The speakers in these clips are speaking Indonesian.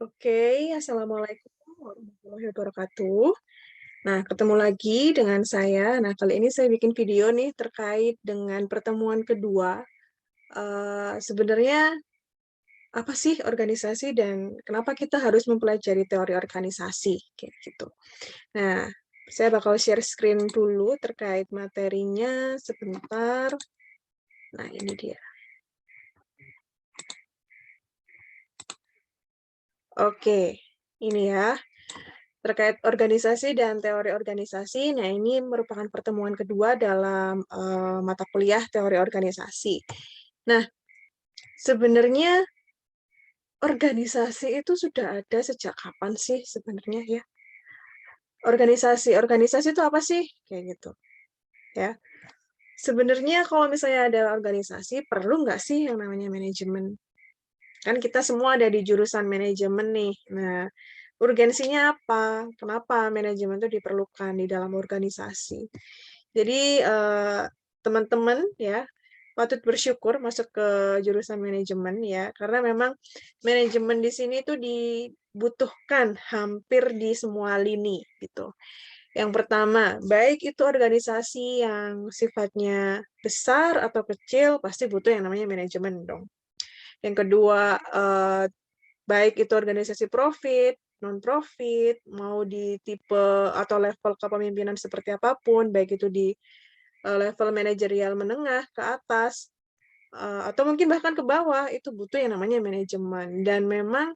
Oke, assalamualaikum warahmatullahi wabarakatuh. Nah, ketemu lagi dengan saya. Nah, kali ini saya bikin video nih terkait dengan pertemuan kedua. Sebenarnya apa sih organisasi dan kenapa kita harus mempelajari teori organisasi, kayak gitu. Nah, saya bakal share screen dulu terkait materinya sebentar. Nah, ini dia. Oke, ini ya. Terkait organisasi dan teori organisasi, nah ini merupakan pertemuan kedua dalam mata kuliah teori organisasi. Nah, sebenarnya organisasi itu sudah ada sejak kapan sih sebenarnya ya? Organisasi itu apa sih? Kayak gitu, ya. Sebenarnya kalau misalnya ada organisasi, perlu nggak sih yang namanya manajemen? Kan kita semua ada di jurusan manajemen nih. Nah, urgensinya apa? Kenapa manajemen itu diperlukan di dalam organisasi? Jadi, teman-teman ya, patut bersyukur masuk ke jurusan manajemen ya, karena memang manajemen di sini tuh dibutuhkan hampir di semua lini gitu. Yang pertama, baik itu organisasi yang sifatnya besar atau kecil, pasti butuh yang namanya manajemen dong. Yang kedua, baik itu organisasi profit, non-profit, mau di tipe atau level kepemimpinan seperti apapun, baik itu di level manajerial menengah ke atas, atau mungkin bahkan ke bawah, itu butuh yang namanya manajemen. Dan memang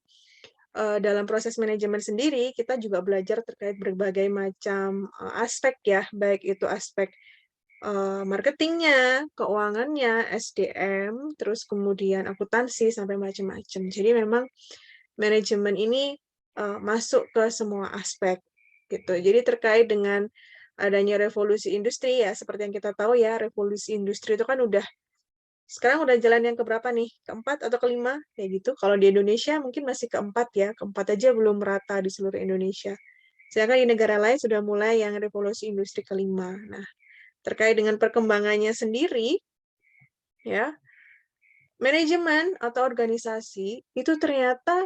dalam proses manajemen sendiri, kita juga belajar terkait berbagai macam aspek ya, baik itu aspek marketingnya, keuangannya, SDM, terus kemudian akuntansi, sampai macam-macam. Jadi memang manajemen ini masuk ke semua aspek gitu. Jadi terkait dengan adanya revolusi industri ya, seperti yang kita tahu ya, revolusi industri itu kan sekarang udah jalan yang keberapa nih? Keempat atau kelima kayak gitu. Kalau di Indonesia mungkin masih keempat ya, keempat aja belum merata di seluruh Indonesia. Sedangkan di negara lain sudah mulai yang revolusi industri kelima. Nah, terkait dengan perkembangannya sendiri, ya, manajemen atau organisasi itu ternyata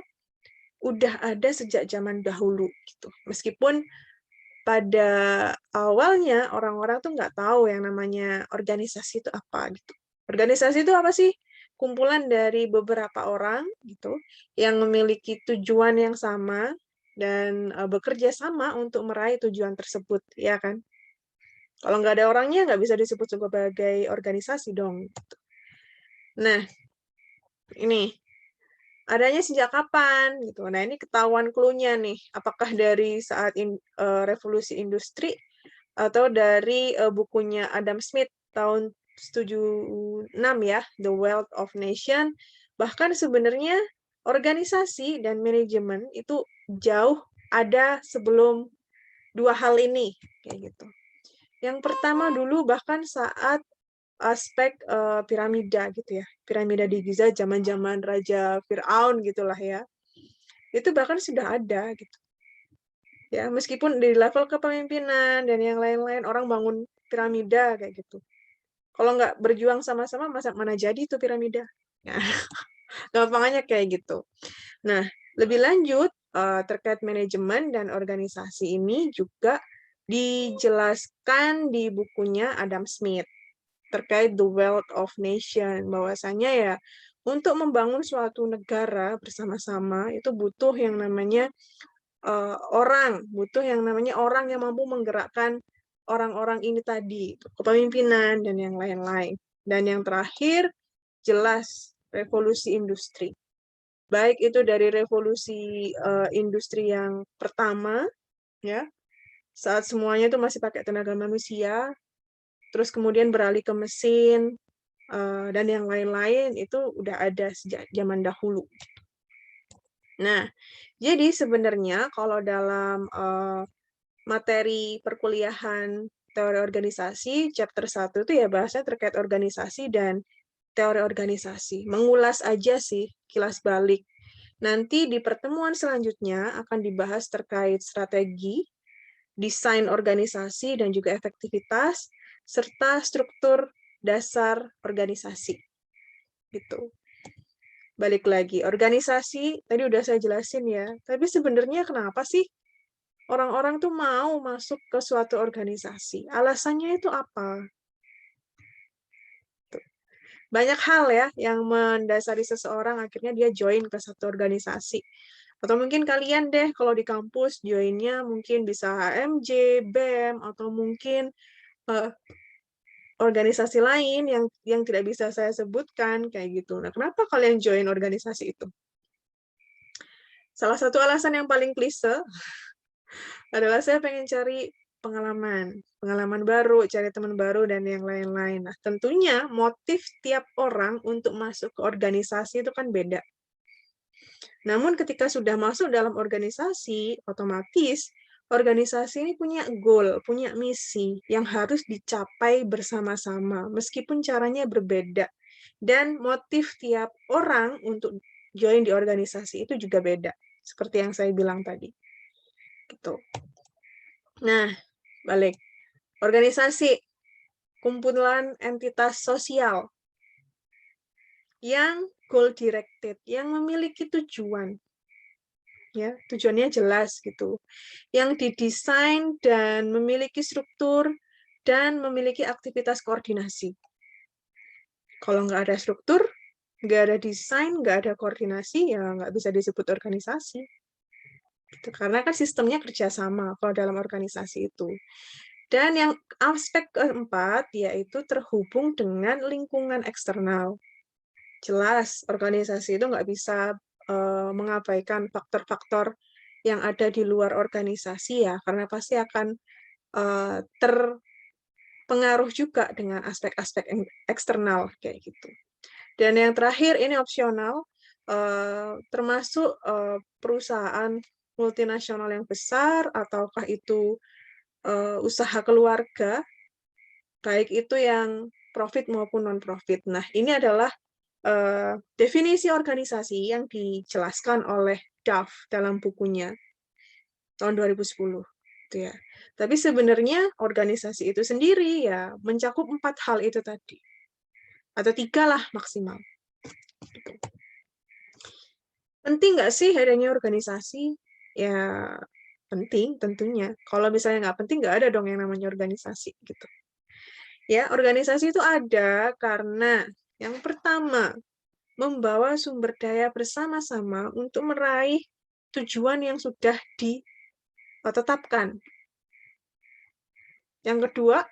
udah ada sejak zaman dahulu gitu. Meskipun pada awalnya orang-orang tuh nggak tahu yang namanya organisasi itu apa gitu. Organisasi itu apa sih? Kumpulan dari beberapa orang gitu yang memiliki tujuan yang sama dan bekerja sama untuk meraih tujuan tersebut, ya kan? Kalau nggak ada orangnya nggak bisa disebut sebagai organisasi dong. Gitu. Nah, ini adanya sejak kapan gitu. Nah, ini ketahuan clue-nya nih. Apakah dari saat revolusi industri atau dari bukunya Adam Smith tahun 76 ya, The Wealth of Nation. Bahkan sebenarnya organisasi dan manajemen itu jauh ada sebelum dua hal ini kayak gitu. Yang pertama dulu bahkan saat aspek piramida gitu ya. Piramida di Giza zaman-zaman Raja Firaun gitulah ya. Itu bahkan sudah ada gitu. Ya, meskipun di level kepemimpinan dan yang lain-lain orang bangun piramida kayak gitu. Kalau nggak berjuang sama-sama mana jadi itu piramida. Nah, gampangannya kayak gitu. Nah, lebih lanjut terkait manajemen dan organisasi ini juga dijelaskan di bukunya Adam Smith terkait The Wealth of Nation, bahwasanya ya untuk membangun suatu negara bersama-sama itu butuh yang namanya butuh yang namanya orang yang mampu menggerakkan orang-orang ini tadi, kepemimpinan dan yang lain-lain. Dan yang terakhir jelas revolusi industri. Baik itu dari revolusi industri yang pertama ya, saat semuanya itu masih pakai tenaga manusia, terus kemudian beralih ke mesin, dan yang lain-lain itu udah ada sejak zaman dahulu. Nah, jadi sebenarnya kalau dalam materi perkuliahan teori organisasi, chapter 1 itu ya bahasanya terkait organisasi dan teori organisasi. Mengulas aja sih, kilas balik. Nanti di pertemuan selanjutnya akan dibahas terkait strategi, desain organisasi dan juga efektivitas, serta struktur dasar organisasi. Gitu. balik lagi, organisasi tadi udah saya jelasin ya, tapi sebenarnya kenapa sih orang-orang tuh mau masuk ke suatu organisasi? Alasannya itu apa? Banyak hal ya yang mendasari seseorang akhirnya dia join ke satu organisasi. Atau mungkin kalian deh kalau di kampus joinnya mungkin bisa HMJ, BEM, atau mungkin eh, organisasi lain yang tidak bisa saya sebutkan kayak gitu. Nah, kenapa kalian join organisasi itu? Salah satu alasan yang paling klise adalah saya pengen cari pengalaman baru, cari teman baru, dan yang lain-lain. Nah, tentunya motif tiap orang untuk masuk ke organisasi itu kan beda. Namun ketika sudah masuk dalam organisasi, otomatis organisasi ini punya goal, punya misi yang harus dicapai bersama-sama, meskipun caranya berbeda. Dan motif tiap orang untuk join di organisasi itu juga beda, seperti yang saya bilang tadi. Gitu. Nah, balik. Organisasi, kumpulan entitas sosial yang goal directed, yang memiliki tujuan. Ya, tujuannya jelas gitu. Yang didesain dan memiliki struktur dan memiliki aktivitas koordinasi. Kalau nggak ada struktur, nggak ada desain, nggak ada koordinasi, ya nggak bisa disebut organisasi. Gitu. Karena kan sistemnya kerjasama kalau dalam organisasi itu. Dan yang aspek keempat, yaitu terhubung dengan lingkungan eksternal. Jelas, organisasi itu nggak bisa mengabaikan faktor-faktor yang ada di luar organisasi ya, karena pasti akan terpengaruh juga dengan aspek-aspek eksternal kayak gitu. Dan yang terakhir ini opsional, termasuk perusahaan multinasional yang besar ataukah itu usaha keluarga, baik itu yang profit maupun non-profit. Nah, ini adalah definisi organisasi yang dijelaskan oleh Duff dalam bukunya tahun 2010. Gitu ya. Tapi sebenarnya organisasi itu sendiri ya mencakup 4 hal itu tadi. Atau 3 lah maksimal. Gitu. Penting nggak sih adanya organisasi? Ya penting tentunya. Kalau misalnya nggak penting, nggak ada dong yang namanya organisasi. Gitu. Ya, organisasi itu ada karena yang pertama, membawa sumber daya bersama-sama untuk meraih tujuan yang sudah ditetapkan. Yang kedua,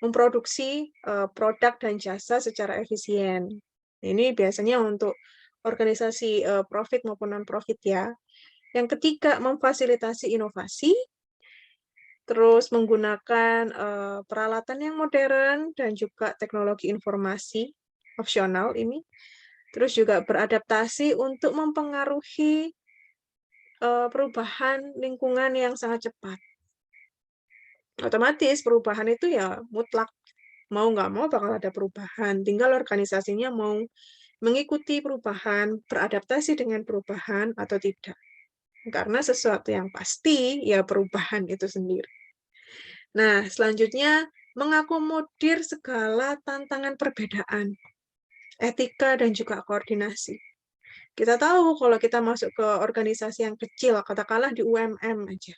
memproduksi produk dan jasa secara efisien. Ini biasanya untuk organisasi profit maupun non-profit ya. Yang ketiga, memfasilitasi inovasi, terus menggunakan peralatan yang modern dan juga teknologi informasi opsional ini. Terus juga beradaptasi untuk mempengaruhi perubahan lingkungan yang sangat cepat. Otomatis perubahan itu ya mutlak. Mau nggak mau bakal ada perubahan. Tinggal organisasinya mau mengikuti perubahan, beradaptasi dengan perubahan atau tidak. Karena sesuatu yang pasti ya perubahan itu sendiri. Nah, selanjutnya mengakomodir segala tantangan perbedaan, etika dan juga koordinasi. Kita tahu kalau kita masuk ke organisasi yang kecil, katakanlah di UMM aja,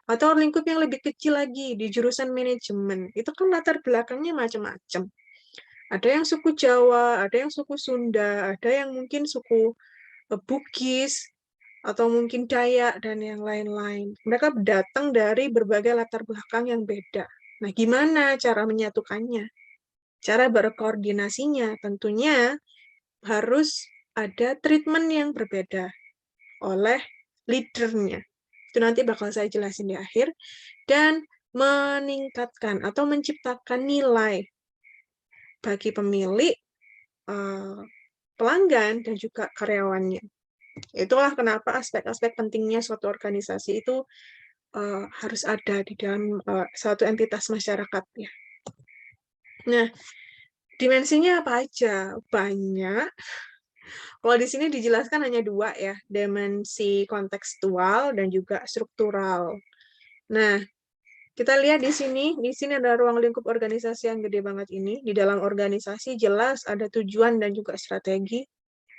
atau lingkup yang lebih kecil lagi di jurusan manajemen, itu kan latar belakangnya macam-macam. Ada yang suku Jawa, ada yang suku Sunda, ada yang mungkin suku Bugis, atau mungkin Dayak, dan yang lain-lain. Mereka datang dari berbagai latar belakang yang beda. Nah, gimana cara menyatukannya? Cara berkoordinasinya tentunya harus ada treatment yang berbeda oleh leadernya. Itu nanti bakal saya jelasin di akhir. Dan meningkatkan atau menciptakan nilai bagi pemilik, pelanggan, dan juga karyawannya. Itulah kenapa aspek-aspek pentingnya suatu organisasi itu harus ada di dalam suatu entitas masyarakat. Ya. Nah, dimensinya apa aja? Banyak. Kalau di sini dijelaskan hanya 2 ya, dimensi kontekstual dan juga struktural. Nah, kita lihat di sini ada ruang lingkup organisasi yang gede banget ini. Di dalam organisasi jelas ada tujuan dan juga strategi.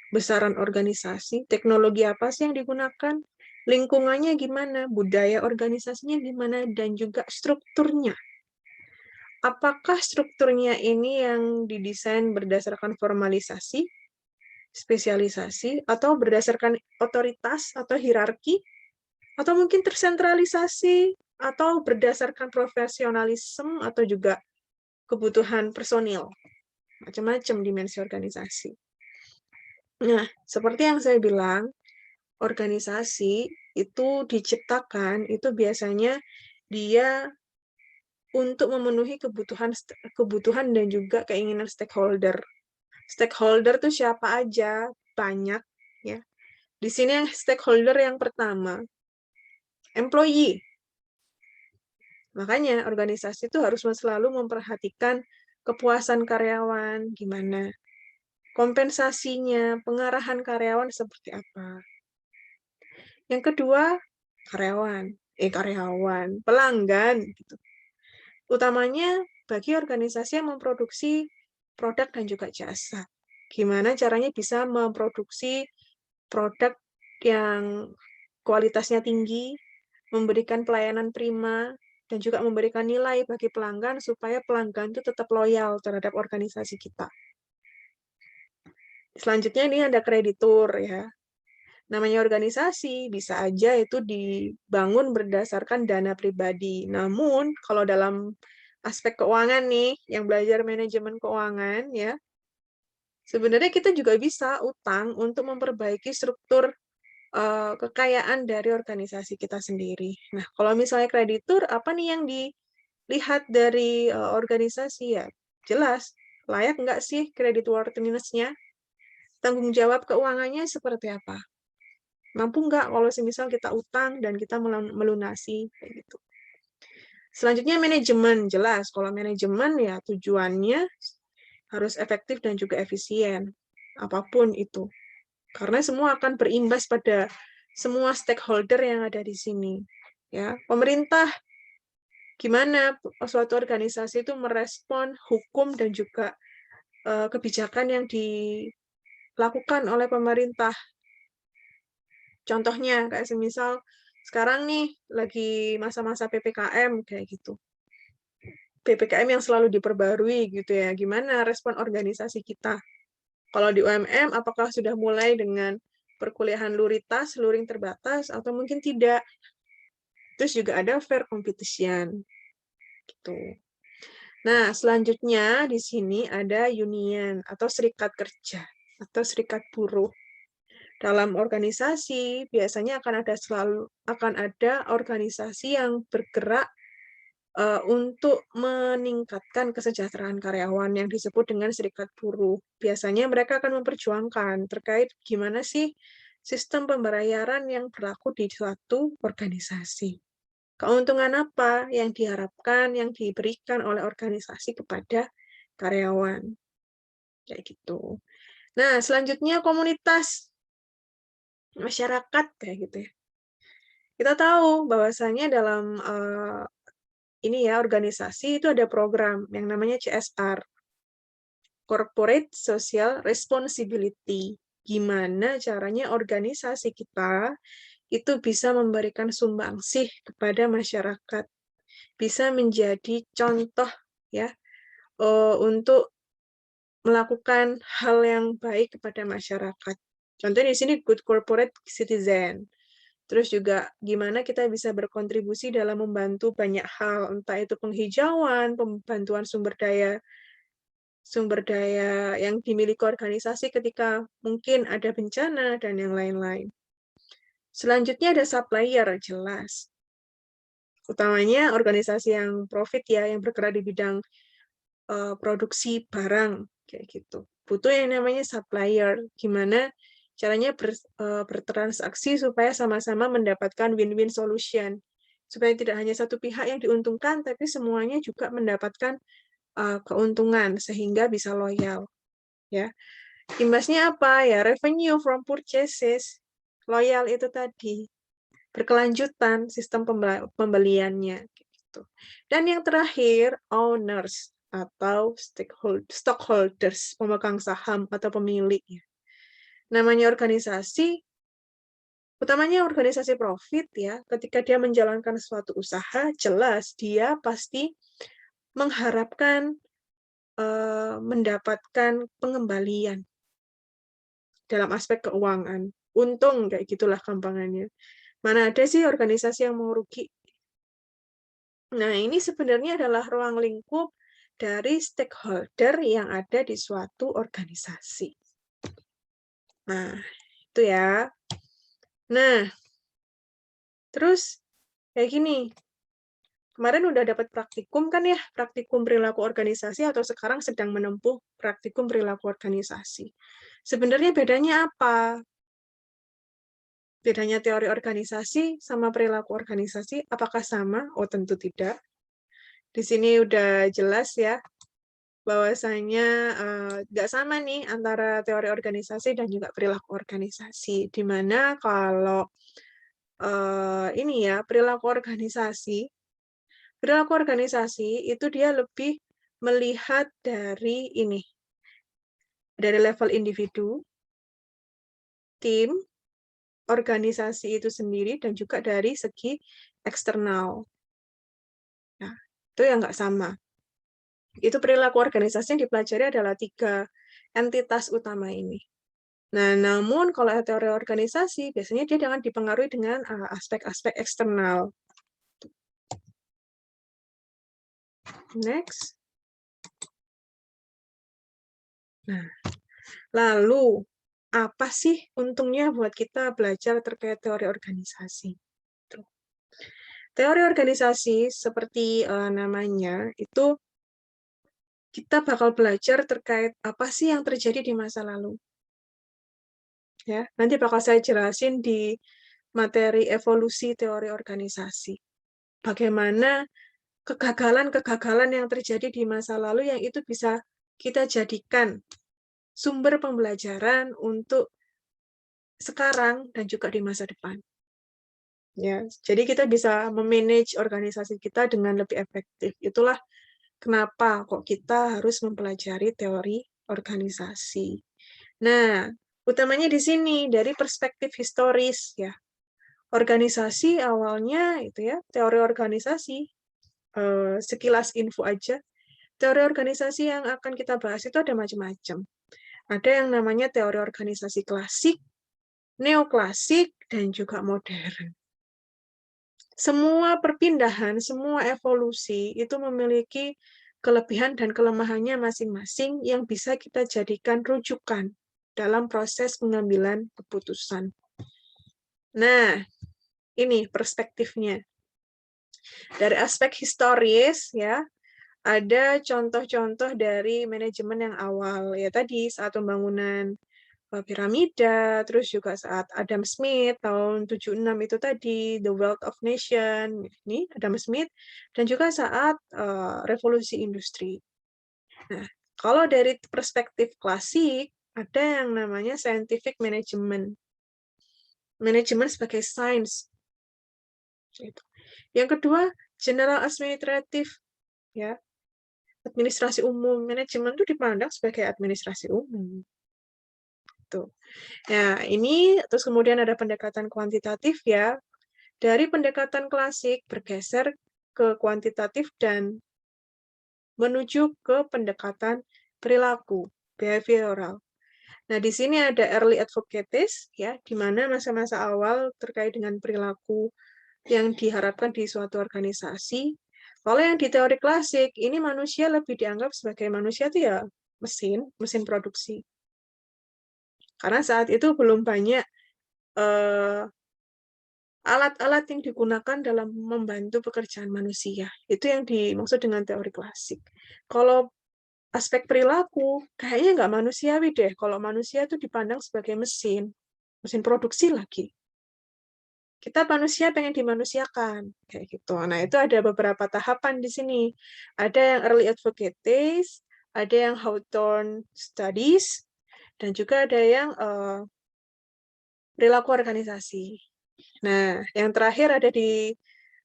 besaran organisasi, teknologi apa sih yang digunakan, lingkungannya gimana, budaya organisasinya gimana, dan juga strukturnya. Apakah strukturnya ini yang didesain berdasarkan formalisasi, spesialisasi, atau berdasarkan otoritas atau hierarki, atau mungkin tersentralisasi, atau berdasarkan profesionalisme, atau juga kebutuhan personil. Macam-macam dimensi organisasi. Nah, seperti yang saya bilang, organisasi itu diciptakan, itu biasanya dia untuk memenuhi kebutuhan dan juga keinginan stakeholder. Stakeholder tuh siapa aja? Banyak, ya. Di sini yang stakeholder yang pertama, employee. Makanya organisasi itu harus selalu memperhatikan kepuasan karyawan, gimana, kompensasinya, pengarahan karyawan seperti apa. Yang kedua, karyawan, pelanggan, gitu. Utamanya bagi organisasi yang memproduksi produk dan juga jasa. Gimana caranya bisa memproduksi produk yang kualitasnya tinggi, memberikan pelayanan prima, dan juga memberikan nilai bagi pelanggan supaya pelanggan itu tetap loyal terhadap organisasi kita. Selanjutnya ini ada kreditur, ya. Namanya organisasi, bisa aja itu dibangun berdasarkan dana pribadi. Namun, kalau dalam aspek keuangan nih, yang belajar manajemen keuangan, ya, sebenarnya kita juga bisa utang untuk memperbaiki struktur kekayaan dari organisasi kita sendiri. Nah, kalau misalnya kreditur, apa nih yang dilihat dari organisasi, ya? Jelas, layak nggak sih creditworthiness-nya? Tanggung jawab keuangannya seperti apa? Mampu nggak kalau semisal kita utang dan kita melunasi, kayak gitu. Selanjutnya manajemen, jelas. Kalau manajemen ya tujuannya harus efektif dan juga efisien. Apapun itu. Karena semua akan berimbas pada semua stakeholder yang ada di sini. Ya, pemerintah, gimana suatu organisasi itu merespon hukum dan juga kebijakan yang dilakukan oleh pemerintah. Contohnya, kayak semisal sekarang nih lagi masa-masa PPKM kayak gitu. PPKM yang selalu diperbarui gitu ya. Gimana respon organisasi kita? Kalau di UMM, apakah sudah mulai dengan perkuliahan luring terbatas, atau mungkin tidak? Terus juga ada fair competition. Gitu. Nah, selanjutnya di sini ada union atau serikat kerja atau serikat buruh. Dalam organisasi biasanya akan ada organisasi yang bergerak untuk meningkatkan kesejahteraan karyawan yang disebut dengan serikat buruh. Biasanya mereka akan memperjuangkan terkait gimana sih sistem pembayaran yang berlaku di suatu organisasi. Keuntungan apa yang diharapkan, yang diberikan oleh organisasi kepada karyawan. Kayak gitu. Nah, selanjutnya komunitas masyarakat kayak gitu ya. Kita tahu bahwasanya dalam ini ya organisasi itu ada program yang namanya CSR, Corporate Social Responsibility. Gimana caranya organisasi kita itu bisa memberikan sumbangsih kepada masyarakat, bisa menjadi contoh ya untuk melakukan hal yang baik kepada masyarakat. Contohnya di sini good corporate citizen. Terus juga gimana kita bisa berkontribusi dalam membantu banyak hal, entah itu penghijauan, pembantuan sumber daya yang dimiliki organisasi ketika mungkin ada bencana, dan yang lain-lain. Selanjutnya ada supplier, jelas. Utamanya organisasi yang profit ya, yang bergerak di bidang produksi barang, kayak gitu. Butuh yang namanya supplier, gimana caranya bertransaksi supaya sama-sama mendapatkan win-win solution. Supaya tidak hanya satu pihak yang diuntungkan, tapi semuanya juga mendapatkan keuntungan, sehingga bisa loyal. Ya. Imbasnya apa? Ya, revenue from purchases. Loyal itu tadi. Berkelanjutan sistem pembeliannya. Gitu. Dan yang terakhir, owners atau stockholders, pemegang saham atau pemilik. Namanya organisasi, utamanya organisasi profit ya, ketika dia menjalankan suatu usaha, jelas dia pasti mengharapkan mendapatkan pengembalian dalam aspek keuangan. Untung, kayak gitulah gampangannya. Mana ada sih organisasi yang mau rugi? Nah, ini sebenarnya adalah ruang lingkup dari stakeholder yang ada di suatu organisasi. Nah, itu ya. Nah, terus kayak gini. Kemarin udah dapat praktikum kan ya, praktikum perilaku organisasi atau sekarang sedang menempuh praktikum perilaku organisasi. Sebenarnya bedanya apa? Bedanya teori organisasi sama perilaku organisasi, apakah sama? Oh, tentu tidak. Di sini udah jelas ya, bahwasanya nggak sama nih antara teori organisasi dan juga perilaku organisasi. Di mana kalau ini ya, perilaku organisasi itu dia lebih melihat dari ini, dari level individu, tim, organisasi itu sendiri, dan juga dari segi eksternal. Nah, itu yang nggak sama. Itu perilaku organisasi yang dipelajari adalah 3 entitas utama ini. Nah, namun kalau teori organisasi, biasanya dia jangan dipengaruhi dengan aspek-aspek eksternal. Next. Nah, lalu apa sih untungnya buat kita belajar terkait teori organisasi? Teori organisasi seperti namanya itu kita bakal belajar terkait apa sih yang terjadi di masa lalu. Ya, nanti bakal saya jelasin di materi evolusi teori organisasi. Bagaimana kegagalan-kegagalan yang terjadi di masa lalu yang itu bisa kita jadikan sumber pembelajaran untuk sekarang dan juga di masa depan. Ya, jadi kita bisa memanage organisasi kita dengan lebih efektif. Itulah kenapa kok kita harus mempelajari teori organisasi. Nah, utamanya di sini dari perspektif historis ya. Organisasi awalnya itu ya, teori organisasi sekilas info aja. Teori organisasi yang akan kita bahas itu ada macam-macam. Ada yang namanya teori organisasi klasik, neoklasik, dan juga modern. Semua perpindahan, semua evolusi itu memiliki kelebihan dan kelemahannya masing-masing yang bisa kita jadikan rujukan dalam proses pengambilan keputusan. Nah, ini perspektifnya. Dari aspek historis, ya, ada contoh-contoh dari manajemen yang awal. Ya, tadi saat pembangunan piramida, terus juga saat Adam Smith tahun 76 itu tadi, The Wealth of Nation, ini Adam Smith, dan juga saat revolusi industri. Nah, kalau dari perspektif klasik, ada yang namanya scientific management. Manajemen sebagai sains. Yang kedua, general administrative, ya, administrasi umum. Manajemen itu dipandang sebagai administrasi umum. Tuh. Nah, ini terus kemudian ada pendekatan kuantitatif ya. Dari pendekatan klasik bergeser ke kuantitatif dan menuju ke pendekatan perilaku, behavioral. Nah, di sini ada early advocates ya, di mana masa-masa awal terkait dengan perilaku yang diharapkan di suatu organisasi. Kalau yang di teori klasik, ini manusia lebih dianggap sebagai manusia itu ya mesin produksi. Karena saat itu belum banyak alat-alat yang digunakan dalam membantu pekerjaan manusia. Itu yang dimaksud dengan teori klasik. Kalau aspek perilaku, kayaknya nggak manusiawi deh. Kalau manusia itu dipandang sebagai mesin produksi lagi. Kita manusia pengen dimanusiakan, kayak gitu. Nah, itu ada beberapa tahapan di sini. Ada yang early advocates, ada yang Hawthorne studies, dan juga ada yang perilaku organisasi. Nah, yang terakhir ada di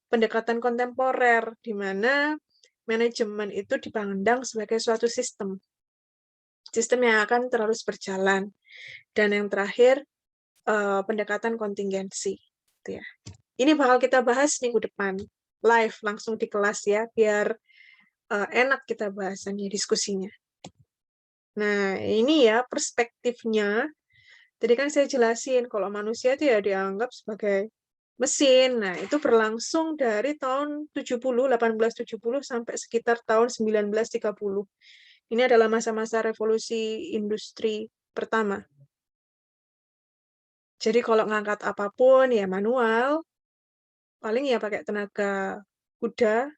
pendekatan kontemporer, di mana manajemen itu dipandang sebagai suatu sistem yang akan terus berjalan. Dan yang terakhir, pendekatan kontingensi, gitu ya. Ini bakal kita bahas minggu depan, live langsung di kelas ya, biar enak kita bahasannya, diskusinya. Nah, ini ya perspektifnya. Tadi kan saya jelasin kalau manusia itu ya dianggap sebagai mesin. Nah, itu berlangsung dari tahun 1870 sampai sekitar tahun 1930. Ini adalah masa-masa revolusi industri pertama. Jadi kalau ngangkat apapun ya manual, paling ya pakai tenaga kuda,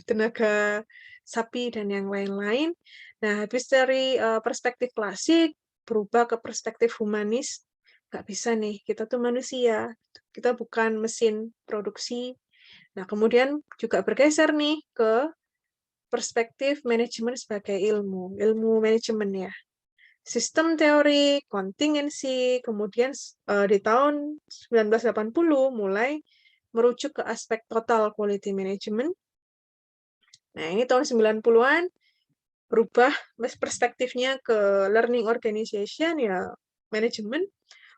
tenaga sapi, dan yang lain-lain. Nah, habis dari perspektif klasik, berubah ke perspektif humanis, nggak bisa nih, kita tuh manusia, kita bukan mesin produksi. Nah, kemudian juga bergeser nih ke perspektif manajemen sebagai ilmu, ilmu manajemen ya. Sistem teori, kontingensi, kemudian di tahun 1980 mulai merujuk ke aspek total quality management. Nah, ini tahun 90-an berubah perspektifnya ke learning organization, ya manajemen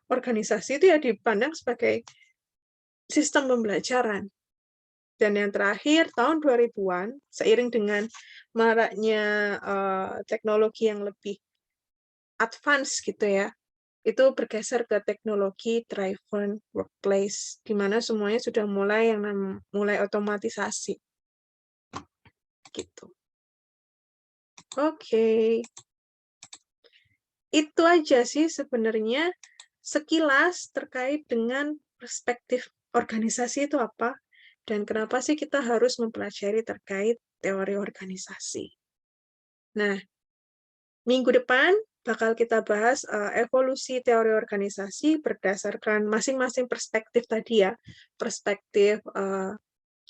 organisasi itu ya dipandang sebagai sistem pembelajaran. Dan yang terakhir, tahun 2000-an, seiring dengan maraknya teknologi yang lebih advance gitu ya, itu bergeser ke teknologi driven workplace, di mana semuanya sudah mulai mulai otomatisasi. Gitu. Oke. Itu aja sih sebenarnya sekilas terkait dengan perspektif organisasi itu apa, dan kenapa sih kita harus mempelajari terkait teori organisasi. Nah, minggu depan bakal kita bahas evolusi teori organisasi berdasarkan masing-masing perspektif tadi ya, perspektif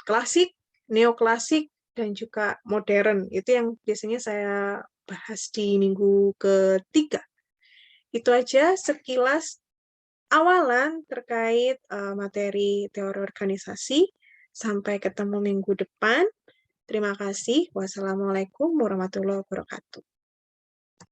klasik, neoklasik, dan juga modern. Itu yang biasanya saya bahas di minggu ketiga. Itu aja sekilas awalan terkait materi teori organisasi. Sampai ketemu minggu depan. Terima kasih. Wassalamualaikum warahmatullahi wabarakatuh.